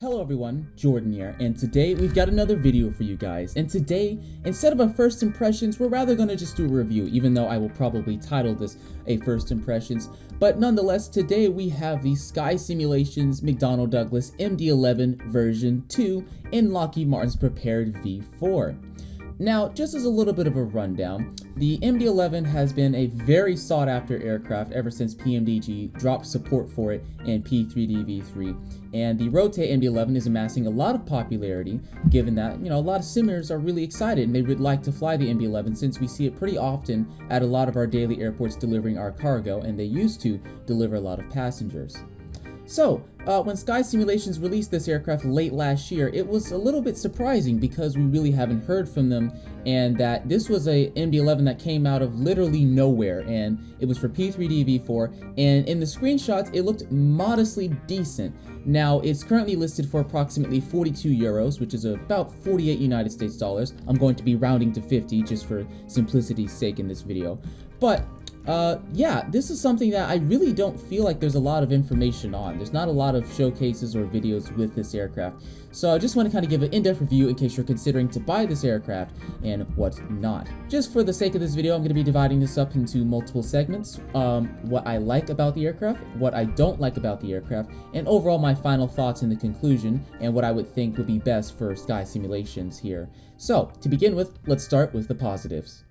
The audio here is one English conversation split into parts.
Hello everyone, Jordan here, and today we've got another video for you guys. And today, instead of a first impressions, we're rather going to just do a review, even though I will probably title this a first impressions. But nonetheless, today we have the SkySimulations McDonnell Douglas MD-11 version 2 in Lockheed Martin's Prepar3D. Now, just as a little bit of a rundown, the MD-11 has been a very sought-after aircraft ever since PMDG dropped support for it in P3D-v3, and the Rotate MD-11 is amassing a lot of popularity, given that, a lot of simmers are really excited and they would like to fly the MD-11 since we see it pretty often at a lot of our daily airports delivering our cargo, and they used to deliver a lot of passengers. So, when SkySimulations released this aircraft late last year, it was a little bit surprising because we really haven't heard from them, and that this was a MD-11 that came out of literally nowhere, and it was for P3D-v4, and in the screenshots it looked modestly decent. Now, it's currently listed for approximately 42 euros, which is about 48 United States dollars. I'm going to be rounding to 50 just for simplicity's sake in this video. But yeah, this is something that I really don't feel like there's a lot of information on. There's not a lot of showcases or videos with this aircraft. So I just want to kind of give an in-depth review in case you're considering to buy this aircraft and what not. Just for the sake of this video, I'm going to be dividing this up into multiple segments. What I like about the aircraft, what I don't like about the aircraft, and overall my final thoughts in the conclusion, and what I would think would be best for SkySimulations here. So, to begin with, let's start with the positives.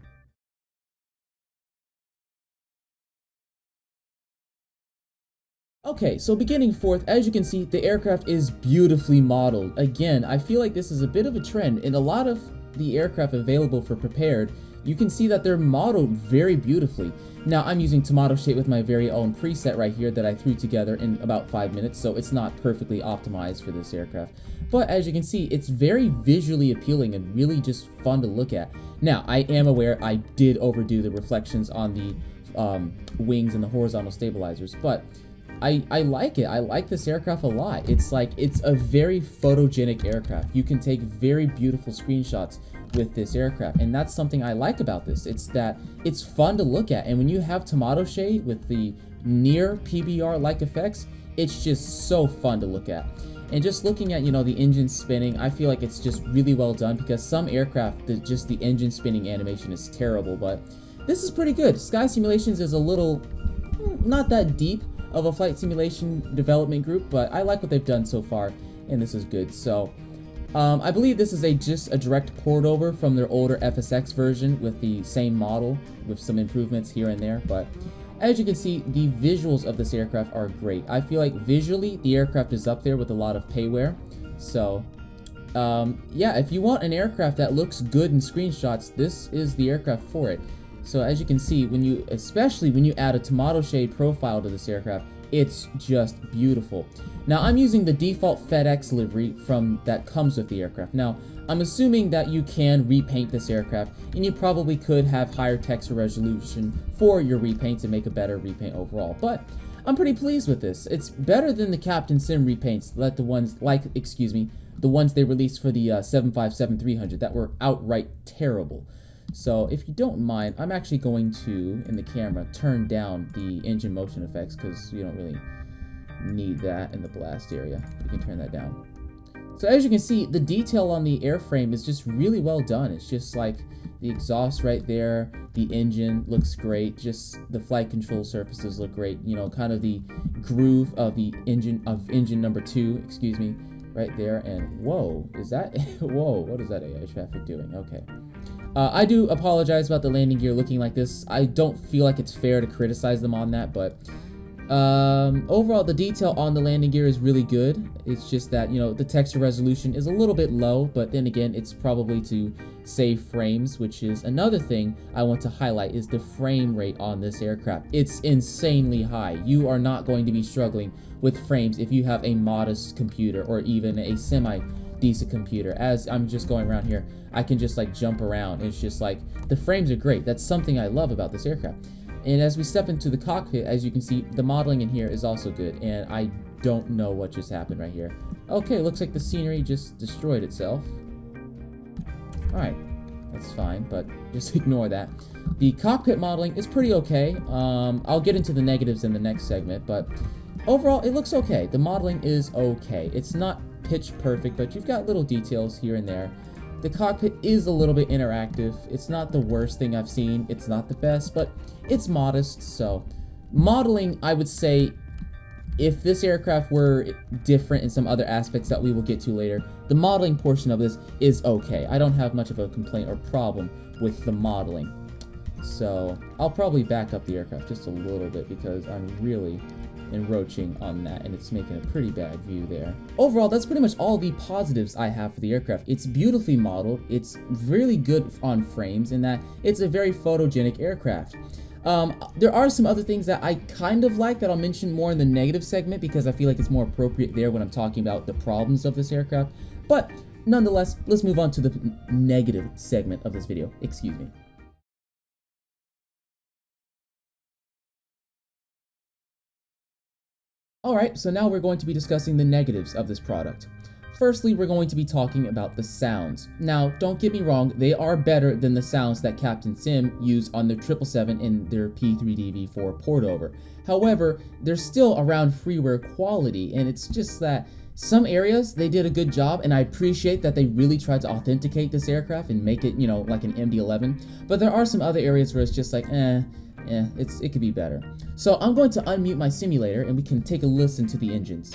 Okay, so beginning forth, as you can see, the aircraft is beautifully modeled. Again, I feel like this is a bit of a trend. In a lot of the aircraft available for Prepared, you can see that they're modeled very beautifully. Now, I'm using Tomatoshade with my very own preset right here that I threw together in about 5 minutes, so it's not perfectly optimized for this aircraft. But as you can see, it's very visually appealing and really just fun to look at. Now, I am aware I did overdo the reflections on the wings and the horizontal stabilizers, but I like it. I like this aircraft a lot. It's a very photogenic aircraft. You can take very beautiful screenshots with this aircraft, and that's something I like about this. It's that it's fun to look at, and when you have Tomatoshade with the near PBR-like effects, it's just so fun to look at. And just looking at, the engine spinning, I feel like it's just really well done, because some aircraft, just the engine spinning animation is terrible, but this is pretty good. SkySimulations is a little, not that deep of a flight simulation development group, but I like what they've done so far, and this is good. So I believe this is just a direct port over from their older FSX version with the same model with some improvements here and there. But as you can see, the visuals of this aircraft are great. I feel like visually the aircraft is up there with a lot of payware. So yeah, if you want an aircraft that looks good in screenshots, this is the aircraft for it. So as you can see, especially when you add a Tomatoshade profile to this aircraft, it's just beautiful. Now, I'm using the default FedEx livery that comes with the aircraft. Now, I'm assuming that you can repaint this aircraft, and you probably could have higher texture resolution for your repaint to make a better repaint overall. But I'm pretty pleased with this. It's better than the Captain Sim repaints, the ones they released for the 757-300 that were outright terrible. So if you don't mind, I'm actually going to, in the camera, turn down the engine motion effects because you don't really need that in the blast area. You can turn that down. So as you can see, the detail on the airframe is just really well done. It's just like the exhaust right there, the engine looks great, just the flight control surfaces look great, kind of the groove of the engine number 2, right there. And whoa, is that whoa, what is that AI traffic doing? Okay. I do apologize about the landing gear looking like this. I don't feel like it's fair to criticize them on that, but overall the detail on the landing gear is really good. It's just that, the texture resolution is a little bit low, but then again, it's probably to save frames, which is another thing I want to highlight is the frame rate on this aircraft. It's insanely high. You are not going to be struggling with frames if you have a modest computer or even a semi-decent computer. As I'm just going around here, I can just jump around. It's just the frames are great. That's something I love about this aircraft. And as we step into the cockpit, as you can see, the modeling in here is also good, and I don't know what just happened right here. Okay, looks like the scenery just destroyed itself. Alright, that's fine, but just ignore that. The cockpit modeling is pretty okay. I'll get into the negatives in the next segment, but overall, it looks okay. The modeling is okay. It's not pitch perfect, but you've got little details here and there. The cockpit is a little bit interactive. It's not the worst thing I've seen. It's not the best, but it's modest. So modeling, I would say, if this aircraft were different in some other aspects that we will get to later, the modeling portion of this is okay. I don't have much of a complaint or problem with the modeling. So I'll probably back up the aircraft just a little bit because I'm really encroaching on that and it's making a pretty bad view there. Overall, that's pretty much all the positives I have for the aircraft. It's beautifully modeled, it's really good on frames in that it's a very photogenic aircraft. There are some other things that I kind of like that I'll mention more in the negative segment because I feel like it's more appropriate there when I'm talking about the problems of this aircraft. But nonetheless, let's move on to the negative segment of this video. Excuse me. Alright, so now we're going to be discussing the negatives of this product. Firstly, we're going to be talking about the sounds. Now, don't get me wrong, they are better than the sounds that Captain Sim used on their 777 in their P3D V4 portover. However, they're still around freeware quality, and it's just that some areas they did a good job, and I appreciate that they really tried to authenticate this aircraft and make it, you know, like an MD-11. But there are some other areas where it's just like, it could be better. So I'm going to unmute my simulator and we can take a listen to the engines.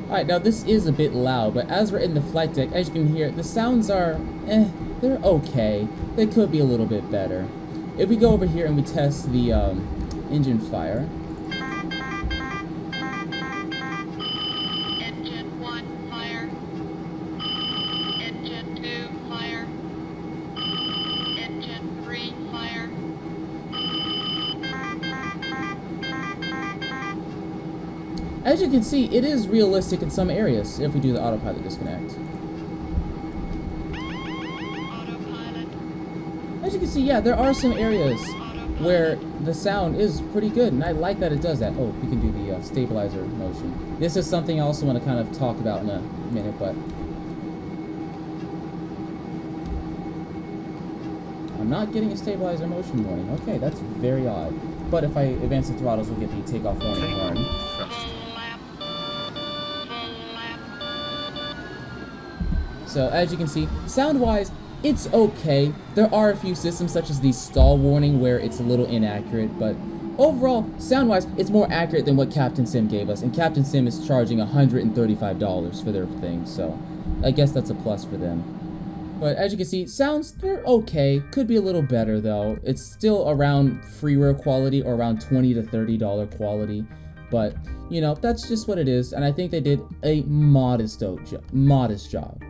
Alright, now this is a bit loud, but as we're in the flight deck, as you can hear, the sounds are, they're okay. They could be a little bit better. If we go over here and we test the engine fire. Engine 1 fire. Engine 2 fire. Engine 3 fire. As you can see, it is realistic in some areas if we do the autopilot disconnect. Autopilot. As you can see, yeah, there are some areas where the sound is pretty good, and I like that it does that. Oh, we can do the stabilizer motion. This is something I also want to kind of talk about in a minute, but I'm not getting a stabilizer motion warning. Okay, that's very odd. But if I advance the throttles, we'll get the takeoff warning horn. So as you can see, sound-wise, it's okay. There are a few systems such as the stall warning where it's a little inaccurate, but overall, sound-wise, it's more accurate than what Captain Sim gave us, and Captain Sim is charging $135 for their thing, so I guess that's a plus for them. But as you can see, sounds, they're okay. Could be a little better though. It's still around freeware quality or around $20 to $30 quality. But, you know, that's just what it is, and I think they did a modest job.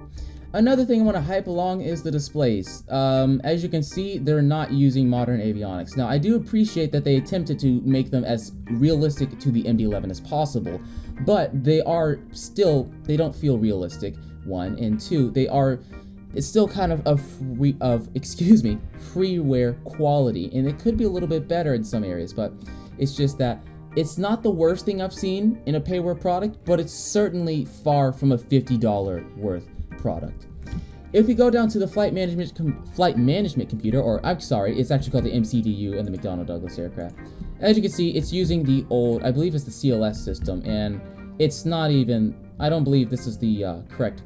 Another thing I want to hype along is the displays. As you can see, they're not using modern avionics. Now, I do appreciate that they attempted to make them as realistic to the MD-11 as possible, but they are still, they don't feel realistic, one, and two, it's still kind of freeware quality, and it could be a little bit better in some areas, but it's just that it's not the worst thing I've seen in a payware product, but it's certainly far from a $50 worth product. If we go down to the flight management computer, or I'm sorry, it's actually called the MCDU and the McDonnell Douglas aircraft. As you can see, it's using the old, I believe it's the CLS system, and it's not even, I don't believe this is the correct.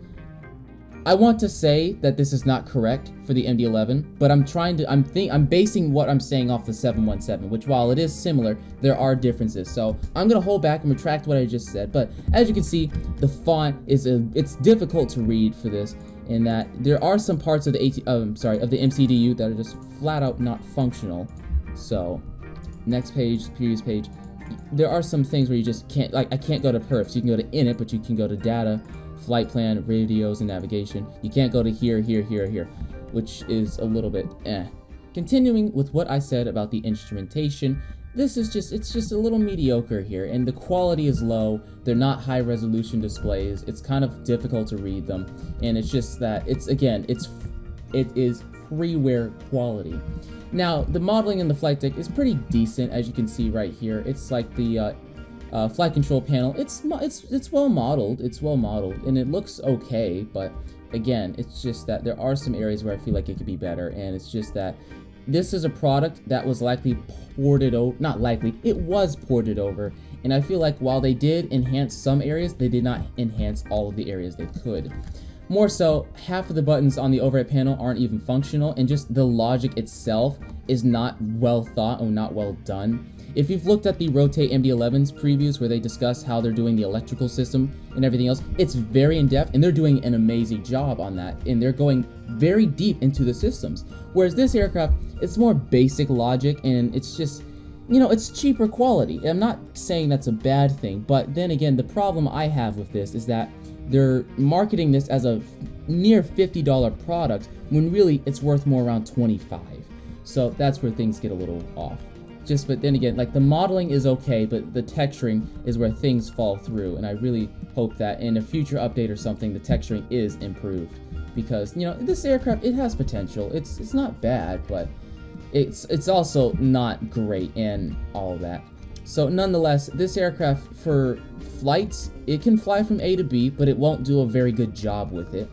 I want to say that this is not correct for the MD-11, but I'm basing what I'm saying off the 717, which while it is similar, there are differences. So I'm gonna hold back and retract what I just said. But as you can see, the font is it's difficult to read for this, in that there are some parts of the of the MCDU that are just flat out not functional. So next page, previous page, there are some things where you just can't, like I can't go to perfs. You can go to init, but you can go to data, flight plan, radios, and navigation. You can't go to here, which is a little bit Continuing with what I said about the instrumentation, it's just a little mediocre here, and the quality is low. They're not high resolution displays. It's kind of difficult to read them, and it's just that it's It is freeware quality. Now, the modeling in the flight deck is pretty decent, as you can see right here. It's like the flight control panel. It's well modeled. It's well modeled, and it looks okay. But again, it's just that there are some areas where I feel like it could be better, and it's just that this is a product that was likely ported over. Not likely, it was ported over. And I feel like while they did enhance some areas, they did not enhance all of the areas they could. More so, half of the buttons on the overhead panel aren't even functional, and just the logic itself is not well thought or not well done. If you've looked at the Rotate MD-11's previews where they discuss how they're doing the electrical system and everything else, it's very in-depth, and they're doing an amazing job on that, and they're going very deep into the systems. Whereas this aircraft, it's more basic logic, and it's just, you know, it's cheaper quality. I'm not saying that's a bad thing, but then again, the problem I have with this is that they're marketing this as a near $50 product when really it's worth more around $25. So that's where things get a little off. But then again, like, the modeling is okay, but the texturing is where things fall through, and I really hope that in a future update or something, the texturing is improved, because, you know, this aircraft, it has potential. It's not bad, but it's also not great and all of that. So nonetheless, this aircraft for flights, it can fly from A to B, but it won't do a very good job with it.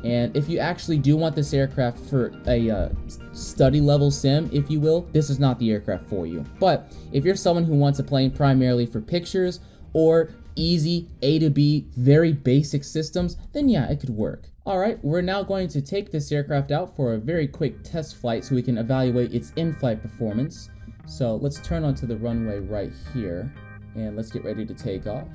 And if you actually do want this aircraft for a study level sim, if you will, this is not the aircraft for you. But if you're someone who wants a plane primarily for pictures or easy A to B, very basic systems, then yeah, it could work. Alright, we're now going to take this aircraft out for a very quick test flight so we can evaluate its in-flight performance. So let's turn onto the runway right here, and let's get ready to take off.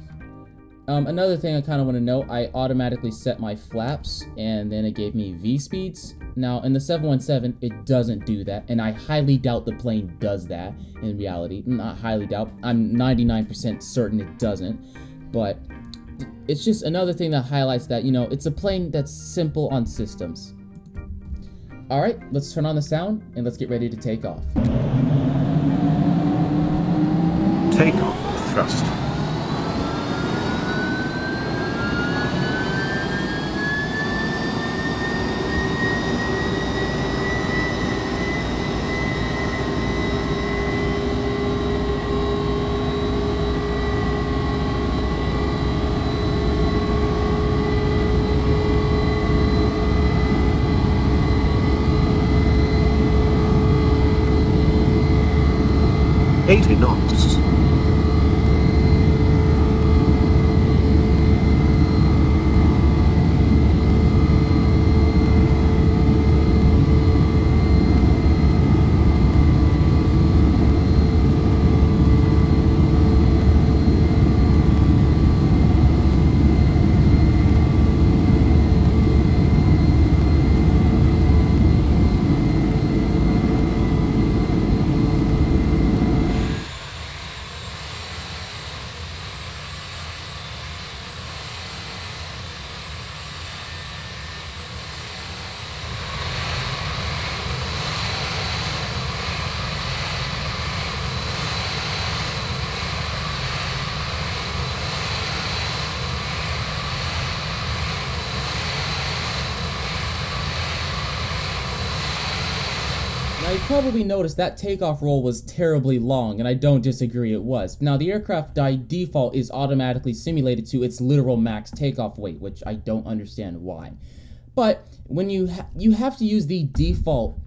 Another thing I kind of want to note, I automatically set my flaps, and then it gave me V speeds. Now, in the 717, it doesn't do that, and I highly doubt the plane does that in reality. Not highly doubt, I'm 99% certain it doesn't, but it's just another thing that highlights that, you know, it's a plane that's simple on systems. Alright, let's turn on the sound, and let's get ready to take off. Take off thrust. Eighty knots. Now, you probably noticed that takeoff roll was terribly long, and I don't disagree, it was. Now, the aircraft by default is automatically simulated to its literal max takeoff weight, which I don't understand why. But when you have to use the default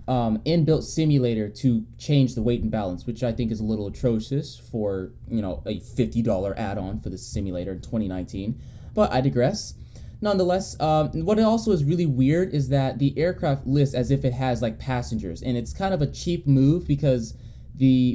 inbuilt simulator to change the weight and balance, which I think is a little atrocious for, you know, a $50 add-on for this simulator in 2019. But I digress. Nonetheless, what also is really weird is that the aircraft lists as if it has like passengers, and it's kind of a cheap move because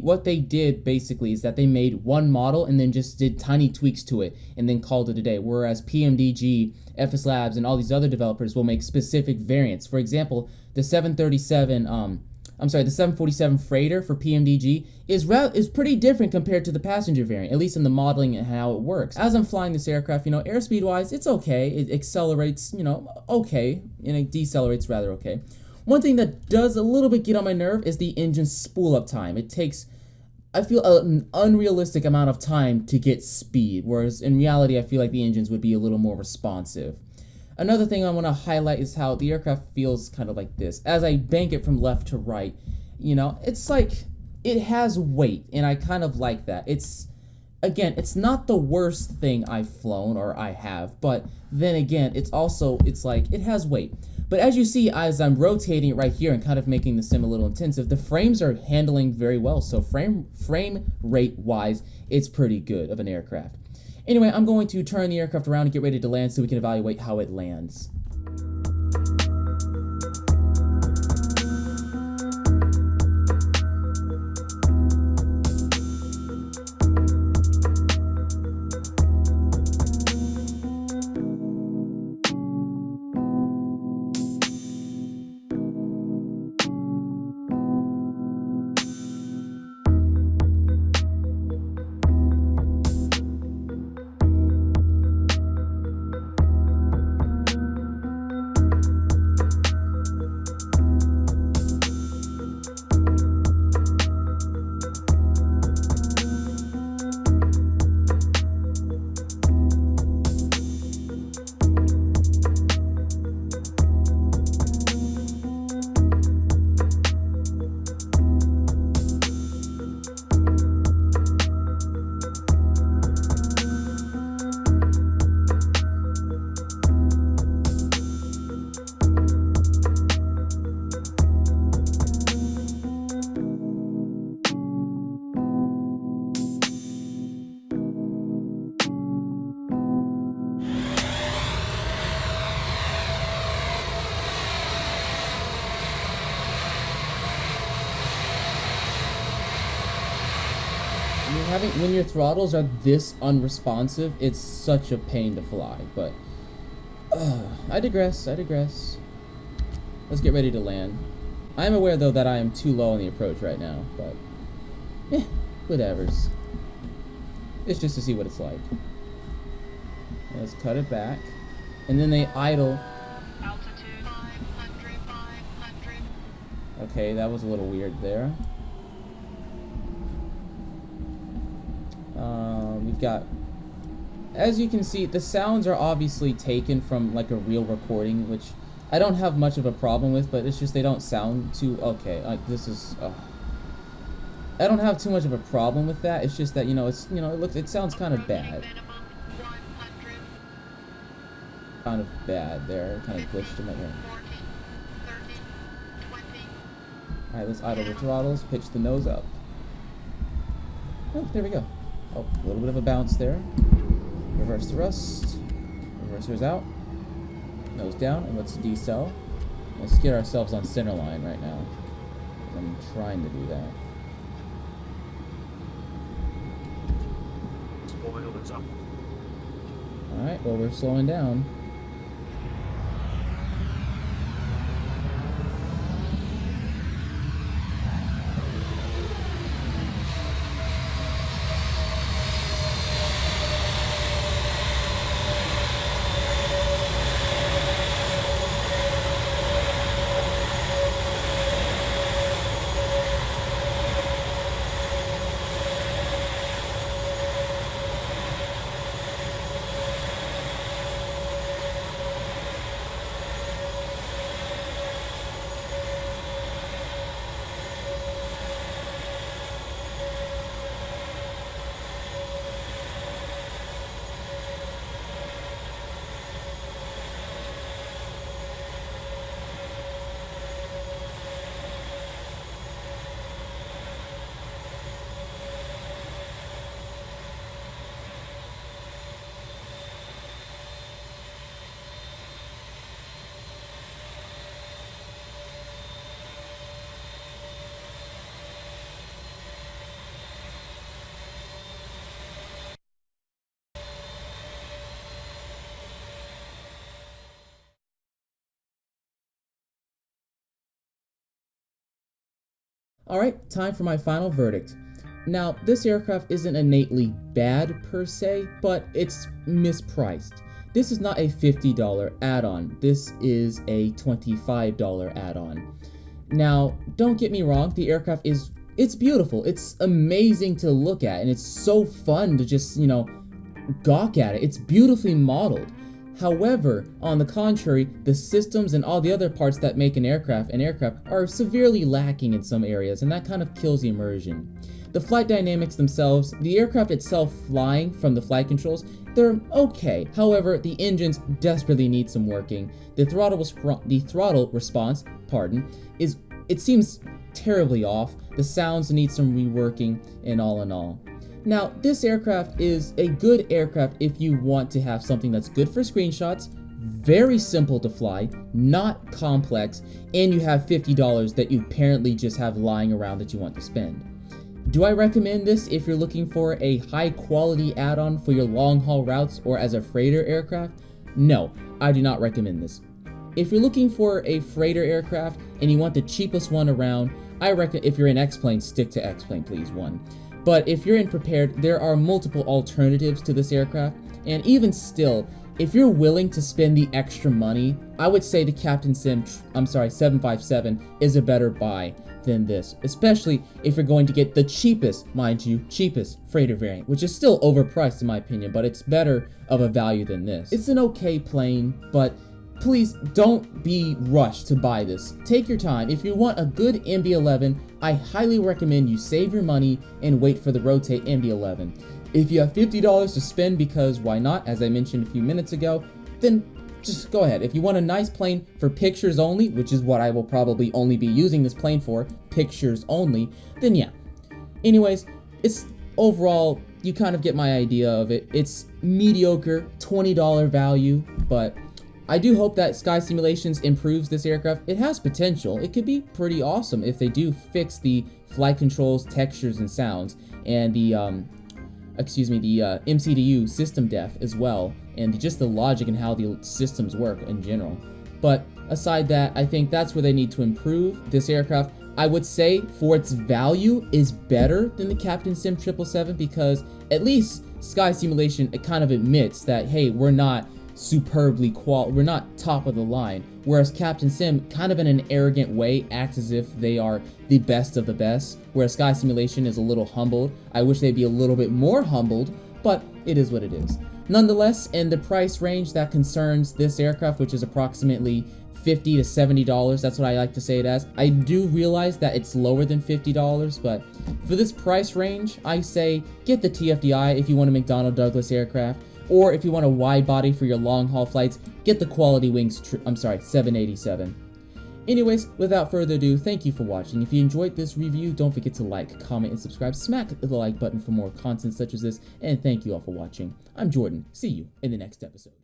what they did basically is that they made one model and then just did tiny tweaks to it and then called it a day, whereas PMDG, FS Labs, and all these other developers will make specific variants. For example, the 747 freighter for PMDG is pretty different compared to the passenger variant, at least in the modeling and how it works. As I'm flying this aircraft, you know, airspeed wise, it's okay. It accelerates, you know, okay, and it decelerates rather okay. One thing that does a little bit get on my nerve is the engine spool up time. It takes, I feel, an unrealistic amount of time to get speed, whereas in reality I feel like the engines would be a little more responsive. Another thing I want to highlight is how the aircraft feels kind of like this. As I bank it from left to right, you know, it's like it has weight, and I kind of like that. Again, it's not the worst thing I've flown or I have, but then again, it's like it has weight. But as you see, as I'm rotating it right here and kind of making the sim a little intensive, the frames are handling very well. So frame rate wise, it's pretty good of an aircraft. Anyway, I'm going to turn the aircraft around and get ready to land so we can evaluate how it lands. When your throttles are this unresponsive, it's such a pain to fly, but I digress. Let's get ready to land. I am aware though that I am too low on the approach right now, but whatevers. It's just to see what it's like. Let's cut it back, and then they idle. Altitude 500, 500. Okay, that was a little weird there. We've got, as you can see, the sounds are obviously taken from like a real recording, which I don't have much of a problem with, but it's just they don't sound too okay. Like this is, I don't have too much of a problem with that. It's just that it sounds kind of bad. Minimum 100. Kind of bad there. It kind of glitched in my ear. 40, 30, 20. All right, let's idle the throttles, pitch the nose up. Oh, there we go. Oh, a little bit of a bounce there. Reverse thrust. Reversers out. Nose down, and let's decel. Let's get ourselves on center line right now. I'm trying to do that. Spoilers up. Alright, well, we're slowing down. Alright, time for my final verdict. Now, this aircraft isn't innately bad per se, but it's mispriced. This is not a $50 add-on, this is a $25 add-on. Now, don't get me wrong, the aircraft it's beautiful, it's amazing to look at, and it's so fun to just, gawk at it. It's beautifully modeled. However, on the contrary, the systems and all the other parts that make an aircraft are severely lacking in some areas, and that kind of kills the immersion. The flight dynamics themselves, the aircraft itself flying from the flight controls, they're okay. However, the engines desperately need some working. The throttle response, it seems terribly off. The sounds need some reworking, and all in all. Now, this aircraft is a good aircraft if you want to have something that's good for screenshots, very simple to fly, not complex, and you have $50 that you apparently just have lying around that you want to spend. Do I recommend this if you're looking for a high quality add-on for your long haul routes or as a freighter aircraft? No, I do not recommend this. If you're looking for a freighter aircraft and you want the cheapest one around, I reckon if you're in X-Plane, stick to X-Plane please, one. But if you're in Prepared, there are multiple alternatives to this aircraft, and even still, if you're willing to spend the extra money, I would say the Captain Sim 757 is a better buy than this, especially if you're going to get the cheapest, mind you, cheapest freighter variant, which is still overpriced in my opinion, but it's better of a value than this. It's an okay plane, but please don't be rushed to buy this. Take your time. If you want a good MD-11, I highly recommend you save your money and wait for the Rotate MD-11. If you have $50 to spend, because why not, as I mentioned a few minutes ago, then just go ahead. If you want a nice plane for pictures only, which is what I will probably only be using this plane for, pictures only, then yeah. Anyways, it's overall, you kind of get my idea of it. It's mediocre, $20 value, but I do hope that SkySimulations improves this aircraft. It has potential. It could be pretty awesome if they do fix the flight controls, textures, and sounds, and the MCDU system def as well, and just the logic and how the systems work in general. But aside that, I think that's where they need to improve. This aircraft, I would say, for its value, is better than the Captain Sim 777 because at least SkySimulation, it kind of admits that, hey, we're not we're not top of the line, whereas Captain Sim, kind of in an arrogant way, acts as if they are the best of the best, whereas SkySimulation is a little humbled. I wish they'd be a little bit more humbled, but it is what it is. Nonetheless, in the price range that concerns this aircraft, which is approximately $50 to $70, that's what I like to say it as. I do realize that it's lower than $50, but for this price range, I say get the TFDI if you want a McDonnell Douglas aircraft, or if you want a wide body for your long haul flights, get the Quality Wings 787. Anyways, without further ado, thank you for watching. If you enjoyed this review, don't forget to like, comment, and subscribe. Smack the like button for more content such as this, and thank you all for watching. I'm Jordan. See you in the next episode.